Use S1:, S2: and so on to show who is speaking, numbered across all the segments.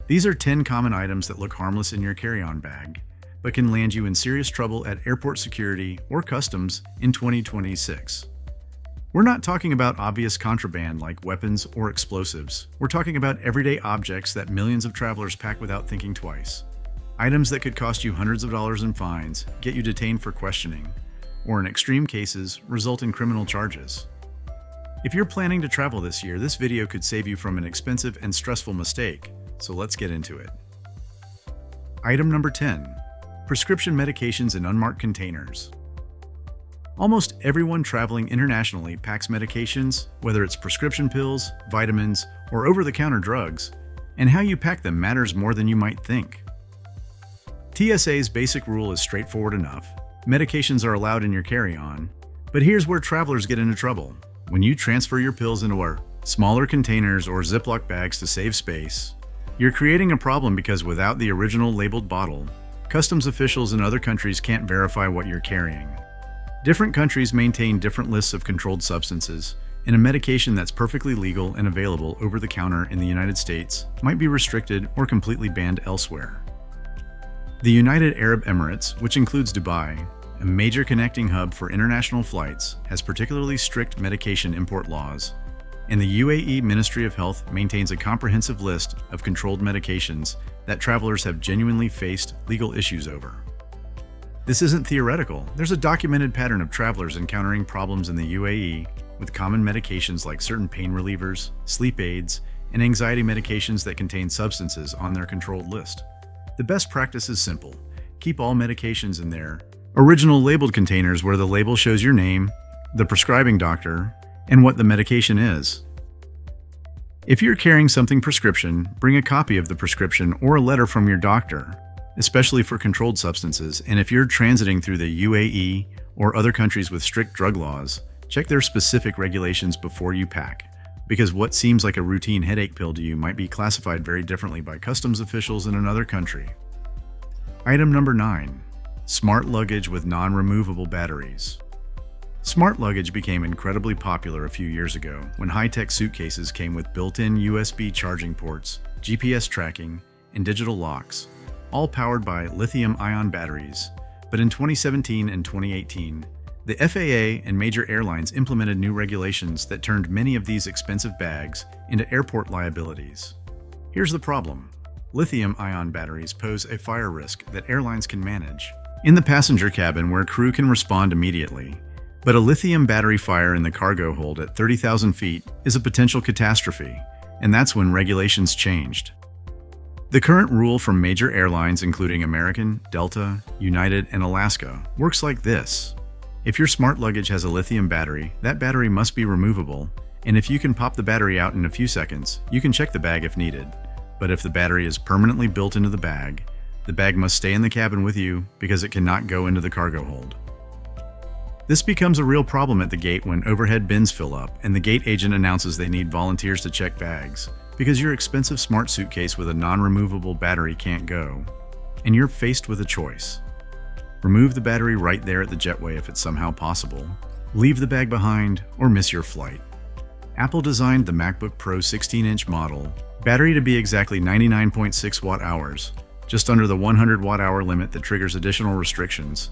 S1: These are 10 common items that look harmless in your carry-on bag, but can land you in serious trouble at airport security or customs in 2026. We're not talking about obvious contraband like weapons or explosives. We're talking about everyday objects that millions of travelers pack without thinking twice. Items that could cost you hundreds of dollars in fines, get you detained for questioning, or in extreme cases, result in criminal charges. If you're planning to travel this year, this video could save you from an expensive and stressful mistake, so let's get into it. Item number 10. Prescription medications in unmarked containers. Almost everyone traveling internationally packs medications, whether it's prescription pills, vitamins, or over-the-counter drugs, and how you pack them matters more than you might think. TSA's basic rule is straightforward enough. Medications are allowed in your carry-on, but here's where travelers get into trouble. When you transfer your pills into our smaller containers or Ziploc bags to save space, you're creating a problem because without the original labeled bottle, customs officials in other countries can't verify what you're carrying. Different countries maintain different lists of controlled substances, and a medication that's perfectly legal and available over the counter in the United States might be restricted or completely banned elsewhere. The United Arab Emirates, which includes Dubai, a major connecting hub for international flights, has particularly strict medication import laws, and the UAE Ministry of Health maintains a comprehensive list of controlled medications that travelers have genuinely faced legal issues over. This isn't theoretical. There's a documented pattern of travelers encountering problems in the UAE with common medications like certain pain relievers, sleep aids, and anxiety medications that contain substances on their controlled list. The best practice is simple. Keep all medications in their original labeled containers where the label shows your name, the prescribing doctor, and what the medication is. If you're carrying something prescription, bring a copy of the prescription or a letter from your doctor, especially for controlled substances, and if you're transiting through the UAE or other countries with strict drug laws, check their specific regulations before you pack, because what seems like a routine headache pill to you might be classified very differently by customs officials in another country. Item number 9. Smart luggage with non-removable batteries. Smart luggage became incredibly popular a few years ago when high-tech suitcases came with built-in USB charging ports, GPS tracking, and digital locks, all powered by lithium-ion batteries. But in 2017 and 2018, the FAA and major airlines implemented new regulations that turned many of these expensive bags into airport liabilities. Here's the problem. Lithium-ion batteries pose a fire risk that airlines can manage in the passenger cabin where crew can respond immediately. But a lithium battery fire in the cargo hold at 30,000 feet is a potential catastrophe, and that's when regulations changed. The current rule from major airlines including American, Delta, United, and Alaska works like this. If your smart luggage has a lithium battery, that battery must be removable, and if you can pop the battery out in a few seconds, you can check the bag if needed. But if the battery is permanently built into the bag must stay in the cabin with you because it cannot go into the cargo hold. This becomes a real problem at the gate when overhead bins fill up and the gate agent announces they need volunteers to check bags, because your expensive smart suitcase with a non-removable battery can't go, and you're faced with a choice. Remove the battery right there at the jetway if it's somehow possible, leave the bag behind, or miss your flight. Apple designed the MacBook Pro 16-inch model, battery to be exactly 99.6 watt-hours, just under the 100 watt-hour limit that triggers additional restrictions,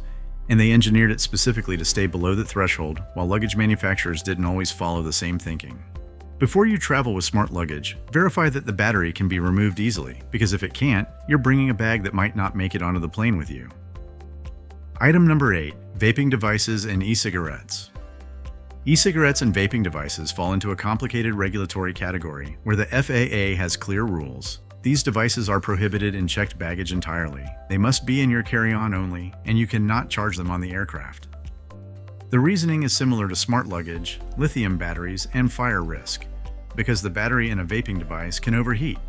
S1: and they engineered it specifically to stay below the threshold, while luggage manufacturers didn't always follow the same thinking. Before you travel with smart luggage, verify that the battery can be removed easily, because if it can't, you're bringing a bag that might not make it onto the plane with you. Item number 8. Vaping devices and e-cigarettes. E-cigarettes and vaping devices fall into a complicated regulatory category where the FAA has clear rules. These devices are prohibited in checked baggage entirely. They must be in your carry-on only, and you cannot charge them on the aircraft. The reasoning is similar to smart luggage, lithium batteries, and fire risk, because the battery in a vaping device can overheat,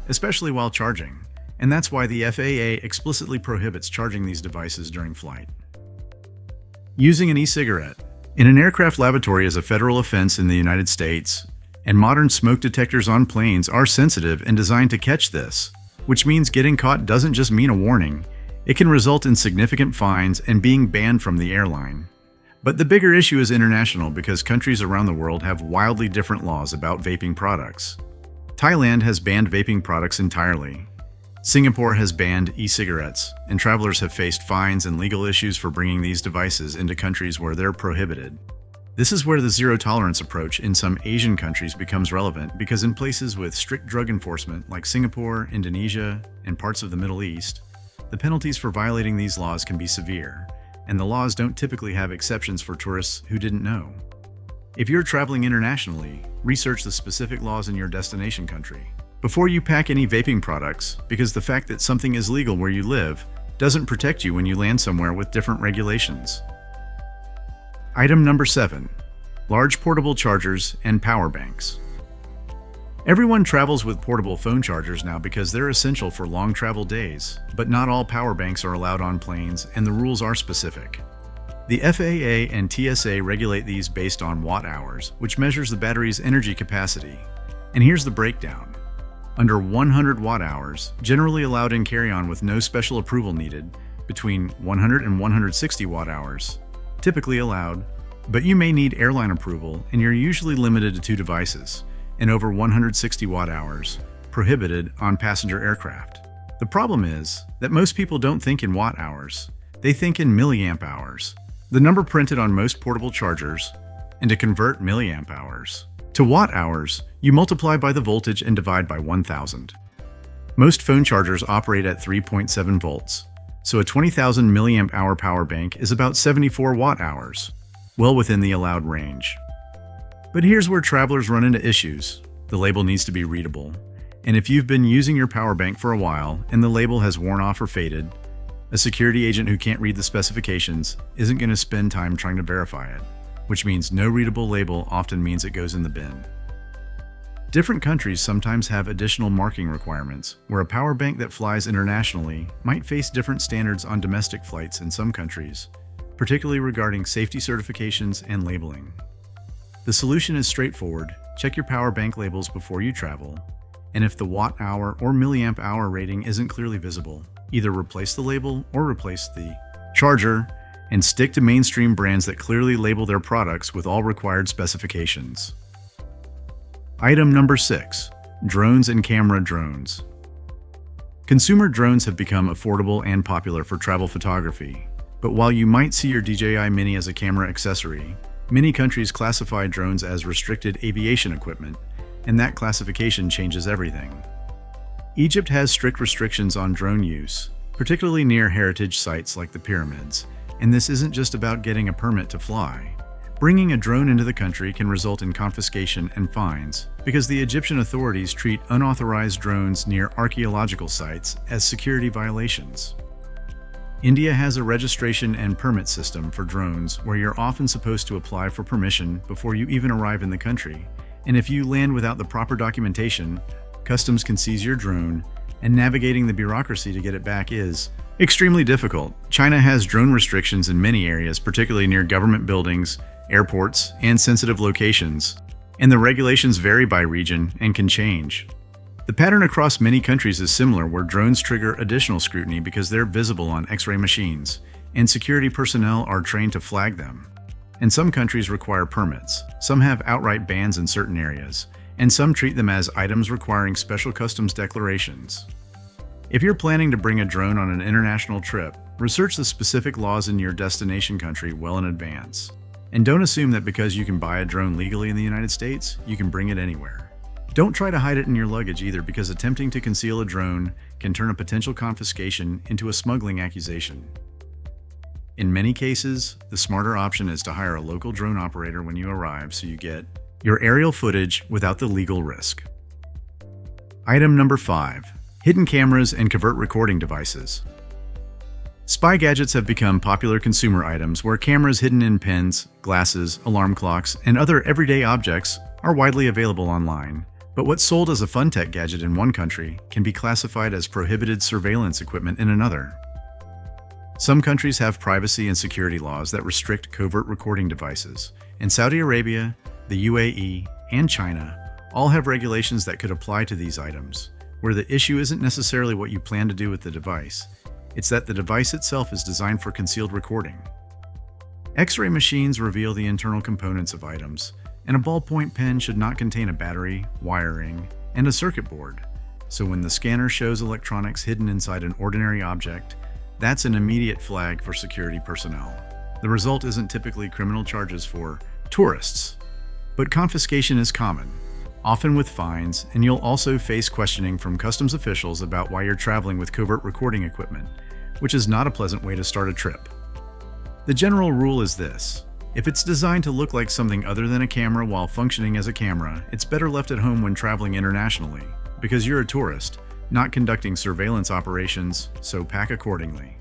S1: especially while charging, and that's why the FAA explicitly prohibits charging these devices during flight. Using an e-cigarette in an aircraft lavatory is a federal offense in the United States, and modern smoke detectors on planes are sensitive and designed to catch this, which means getting caught doesn't just mean a warning, it can result in significant fines and being banned from the airline. But the bigger issue is international because countries around the world have wildly different laws about vaping products. Thailand has banned vaping products entirely, Singapore has banned e-cigarettes, and travelers have faced fines and legal issues for bringing these devices into countries where they're prohibited. This is where the zero-tolerance approach in some Asian countries becomes relevant, because in places with strict drug enforcement like Singapore, Indonesia, and parts of the Middle East, the penalties for violating these laws can be severe, and the laws don't typically have exceptions for tourists who didn't know. If you're traveling internationally, research the specific laws in your destination country before you pack any vaping products, because the fact that something is legal where you live doesn't protect you when you land somewhere with different regulations. Item number 7. Large portable chargers and power banks. Everyone travels with portable phone chargers now because they're essential for long travel days, but not all power banks are allowed on planes, and the rules are specific. The FAA and TSA regulate these based on watt-hours, which measures the battery's energy capacity. And here's the breakdown. Under 100 watt-hours, generally allowed in carry-on with no special approval needed, between 100 and 160 watt-hours, typically allowed, but you may need airline approval, and you're usually limited to 2 devices, and over 160 watt-hours, prohibited on passenger aircraft. The problem is that most people don't think in watt-hours, they think in milliamp hours, the number printed on most portable chargers, and to convert milliamp hours to watt-hours, you multiply by the voltage and divide by 1000. Most phone chargers operate at 3.7 volts, so a 20,000 milliamp hour power bank is about 74 watt-hours, well within the allowed range. But here's where travelers run into issues. The label needs to be readable, and if you've been using your power bank for a while and the label has worn off or faded, a security agent who can't read the specifications isn't going to spend time trying to verify it, which means no readable label often means it goes in the bin. Different countries sometimes have additional marking requirements, where a power bank that flies internationally might face different standards on domestic flights in some countries, particularly regarding safety certifications and labeling. The solution is straightforward. Check your power bank labels before you travel, and if the watt-hour or milliamp hour rating isn't clearly visible, either replace the label or replace the charger, and stick to mainstream brands that clearly label their products with all required specifications. Item number 6. Drones and camera drones. Consumer drones have become affordable and popular for travel photography, but while you might see your DJI Mini as a camera accessory, many countries classify drones as restricted aviation equipment, and that classification changes everything. Egypt has strict restrictions on drone use, particularly near heritage sites like the pyramids, and this isn't just about getting a permit to fly. Bringing a drone into the country can result in confiscation and fines, because the Egyptian authorities treat unauthorized drones near archaeological sites as security violations. India has a registration and permit system for drones where you're often supposed to apply for permission before you even arrive in the country, and if you land without the proper documentation, customs can seize your drone, and navigating the bureaucracy to get it back is extremely difficult. China has drone restrictions in many areas, particularly near government buildings, airports, and sensitive locations, and the regulations vary by region and can change. The pattern across many countries is similar, where drones trigger additional scrutiny because they're visible on X-ray machines, and security personnel are trained to flag them. And some countries require permits, some have outright bans in certain areas, and some treat them as items requiring special customs declarations. If you're planning to bring a drone on an international trip, research the specific laws in your destination country well in advance. And don't assume that because you can buy a drone legally in the United States, you can bring it anywhere. Don't try to hide it in your luggage either, because attempting to conceal a drone can turn a potential confiscation into a smuggling accusation. In many cases, the smarter option is to hire a local drone operator when you arrive so you get your aerial footage without the legal risk. Item number 5. Hidden cameras and covert recording devices. Spy gadgets have become popular consumer items where cameras hidden in pens, glasses, alarm clocks, and other everyday objects are widely available online. But what's sold as a fun tech gadget in one country can be classified as prohibited surveillance equipment in another. Some countries have privacy and security laws that restrict covert recording devices, and Saudi Arabia, the UAE, and China all have regulations that could apply to these items, where the issue isn't necessarily what you plan to do with the device, it's that the device itself is designed for concealed recording. X-ray machines reveal the internal components of items, and a ballpoint pen should not contain a battery, wiring, and a circuit board. so when the scanner shows electronics hidden inside an ordinary object, that's an immediate flag for security personnel. The result isn't typically criminal charges for tourists, but confiscation is common, often with fines, and you'll also face questioning from customs officials about why you're traveling with covert recording equipment, which is not a pleasant way to start a trip. The general rule is this: if it's designed to look like something other than a camera while functioning as a camera, it's better left at home when traveling internationally, because you're a tourist, not conducting surveillance operations, so pack accordingly.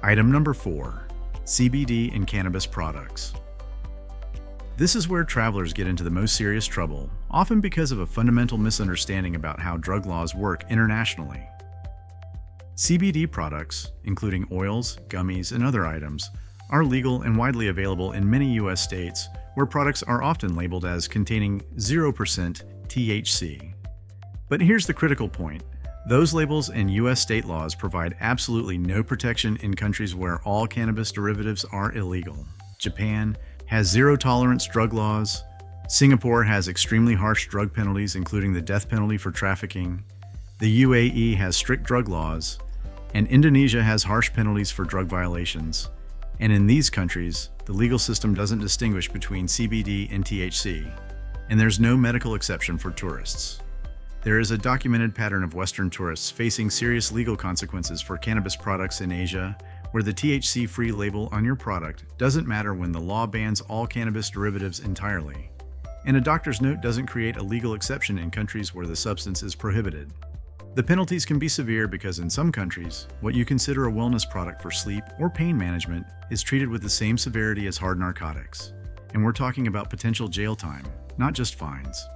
S1: Item number 4. CBD and cannabis products. This is where travelers get into the most serious trouble, often because of a fundamental misunderstanding about how drug laws work internationally. CBD products, including oils, gummies, and other items, are legal and widely available in many U.S. states, where products are often labeled as containing 0% THC. But here's the critical point: those labels and U.S. state laws provide absolutely no protection in countries where all cannabis derivatives are illegal. Japan has zero-tolerance drug laws. Singapore has extremely harsh drug penalties, including the death penalty for trafficking. The UAE has strict drug laws, and Indonesia has harsh penalties for drug violations. And in these countries, the legal system doesn't distinguish between CBD and THC, and there's no medical exception for tourists. There is a documented pattern of Western tourists facing serious legal consequences for cannabis products in Asia, where the THC-free label on your product doesn't matter when the law bans all cannabis derivatives entirely. And a doctor's note doesn't create a legal exception in countries where the substance is prohibited. The penalties can be severe because in some countries, what you consider a wellness product for sleep or pain management is treated with the same severity as hard narcotics. And we're talking about potential jail time, not just fines.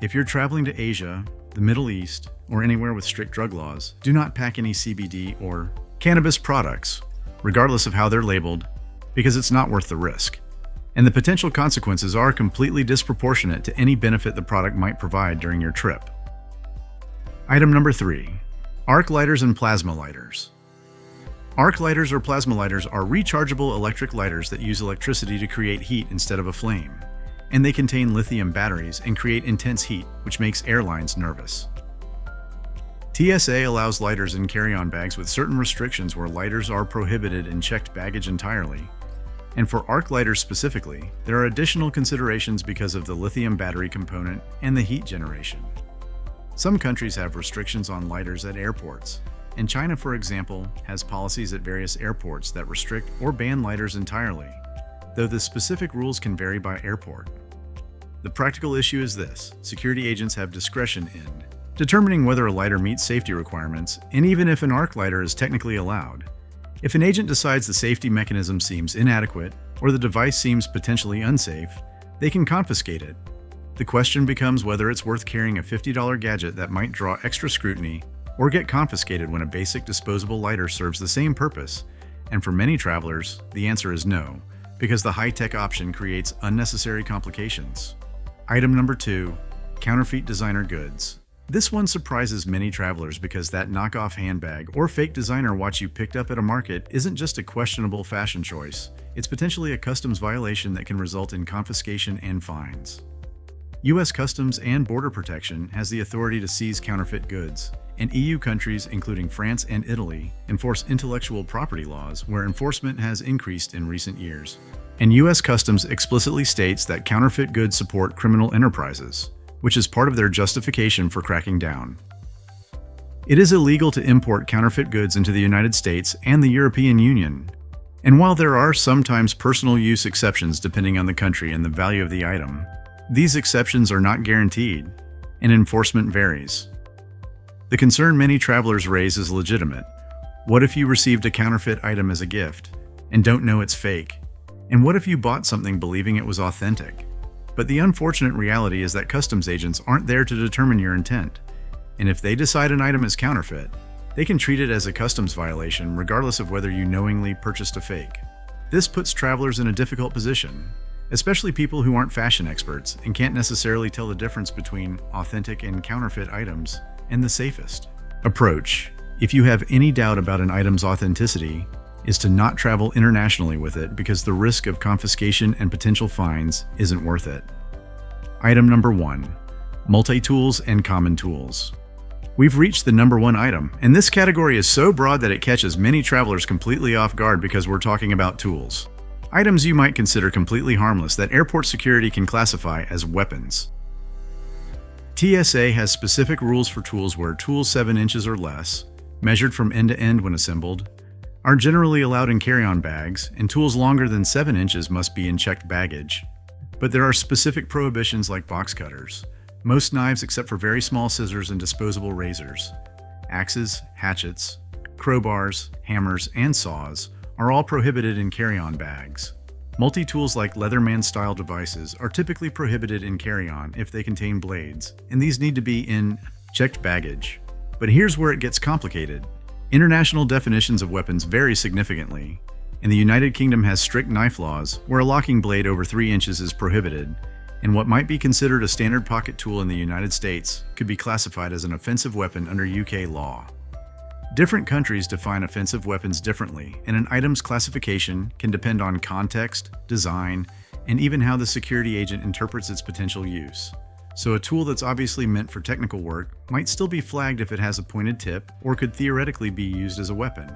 S1: If you're traveling to Asia, the Middle East, or anywhere with strict drug laws, do not pack any CBD or cannabis products, regardless of how they're labeled, because it's not worth the risk. And the potential consequences are completely disproportionate to any benefit the product might provide during your trip. Item number 3. Arc lighters and plasma lighters. Arc lighters or plasma lighters are rechargeable electric lighters that use electricity to create heat instead of a flame, and they contain lithium batteries and create intense heat, which makes airlines nervous. TSA allows lighters in carry-on bags with certain restrictions where lighters are prohibited in checked baggage entirely. And for arc lighters specifically, there are additional considerations because of the lithium battery component and the heat generation. Some countries have restrictions on lighters at airports, and China, for example, has policies at various airports that restrict or ban lighters entirely, though the specific rules can vary by airport. The practical issue is this: security agents have discretion in determining whether a lighter meets safety requirements, and even if an arc lighter is technically allowed. If an agent decides the safety mechanism seems inadequate or the device seems potentially unsafe, they can confiscate it. The question becomes whether it's worth carrying a $50 gadget that might draw extra scrutiny or get confiscated when a basic disposable lighter serves the same purpose. And for many travelers, the answer is no, because the high-tech option creates unnecessary complications. Item number 2. Counterfeit designer goods. This one surprises many travelers because that knockoff handbag or fake designer watch you picked up at a market isn't just a questionable fashion choice, it's potentially a customs violation that can result in confiscation and fines. U.S. Customs and Border Protection has the authority to seize counterfeit goods, and EU countries, including France and Italy, enforce intellectual property laws where enforcement has increased in recent years. And U.S. Customs explicitly states that counterfeit goods support criminal enterprises, which is part of their justification for cracking down. It is illegal to import counterfeit goods into the United States and the European Union. And while there are sometimes personal use exceptions depending on the country and the value of the item, these exceptions are not guaranteed, and enforcement varies. The concern many travelers raise is legitimate. What if you received a counterfeit item as a gift and don't know it's fake? And what if you bought something believing it was authentic? But the unfortunate reality is that customs agents aren't there to determine your intent. And if they decide an item is counterfeit, they can treat it as a customs violation regardless of whether you knowingly purchased a fake. This puts travelers in a difficult position, especially people who aren't fashion experts and can't necessarily tell the difference between authentic and counterfeit items. And the safest approach, if you have any doubt about an item's authenticity, is to not travel internationally with it because the risk of confiscation and potential fines isn't worth it. Item number 1. multi-tools, and common tools. We've reached the number one item, and this category is so broad that it catches many travelers completely off guard because we're talking about tools. Items you might consider completely harmless that airport security can classify as weapons. TSA has specific rules for tools where tools 7 inches or less, measured from end to end when assembled, are generally allowed in carry-on bags, and tools longer than 7 inches must be in checked baggage. But there are specific prohibitions like box cutters, most knives except for very small scissors and disposable razors, axes, hatchets, crowbars, hammers, and saws are all prohibited in carry-on bags. Multi-tools like Leatherman-style devices are typically prohibited in carry-on if they contain blades, and these need to be in checked baggage. But here's where it gets complicated. International definitions of weapons vary significantly, and the United Kingdom has strict knife laws where a locking blade over 3 inches is prohibited, and what might be considered a standard pocket tool in the United States could be classified as an offensive weapon under UK law. Different countries define offensive weapons differently, and an item's classification can depend on context, design, and even how the security agent interprets its potential use. So a tool that's obviously meant for technical work might still be flagged if it has a pointed tip or could theoretically be used as a weapon.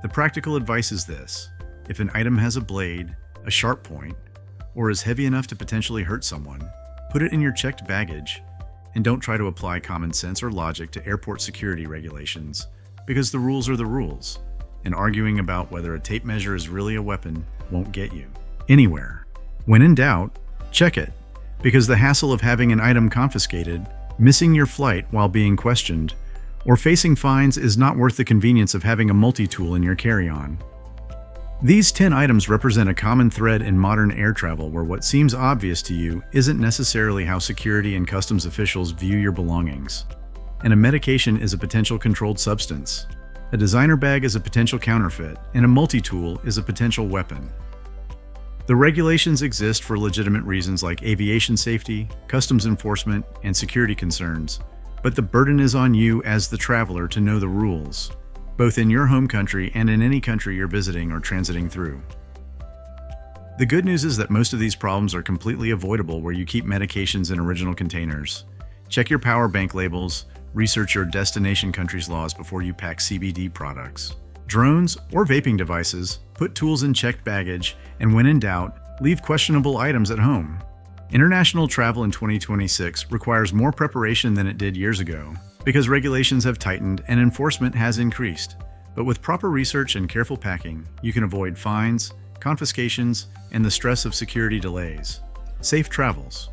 S1: The practical advice is this: if an item has a blade, a sharp point, or is heavy enough to potentially hurt someone, put it in your checked baggage, and don't try to apply common sense or logic to airport security regulations, because the rules are the rules, and arguing about whether a tape measure is really a weapon won't get you anywhere. When in doubt, check it, because the hassle of having an item confiscated, missing your flight while being questioned, or facing fines is not worth the convenience of having a multi-tool in your carry-on. These 10 items represent a common thread in modern air travel where what seems obvious to you isn't necessarily how security and customs officials view your belongings. And a medication is a potential controlled substance. A designer bag is a potential counterfeit, and a multi-tool is a potential weapon. The regulations exist for legitimate reasons like aviation safety, customs enforcement, and security concerns, but the burden is on you as the traveler to know the rules, both in your home country and in any country you're visiting or transiting through. The good news is that most of these problems are completely avoidable where you keep medications in original containers. Check your power bank labels, research your destination country's laws before you pack CBD products. Drones or vaping devices, put tools in checked baggage, and when in doubt, leave questionable items at home. International travel in 2026 requires more preparation than it did years ago, because regulations have tightened and enforcement has increased. But with proper research and careful packing, you can avoid fines, confiscations, and the stress of security delays. Safe travels.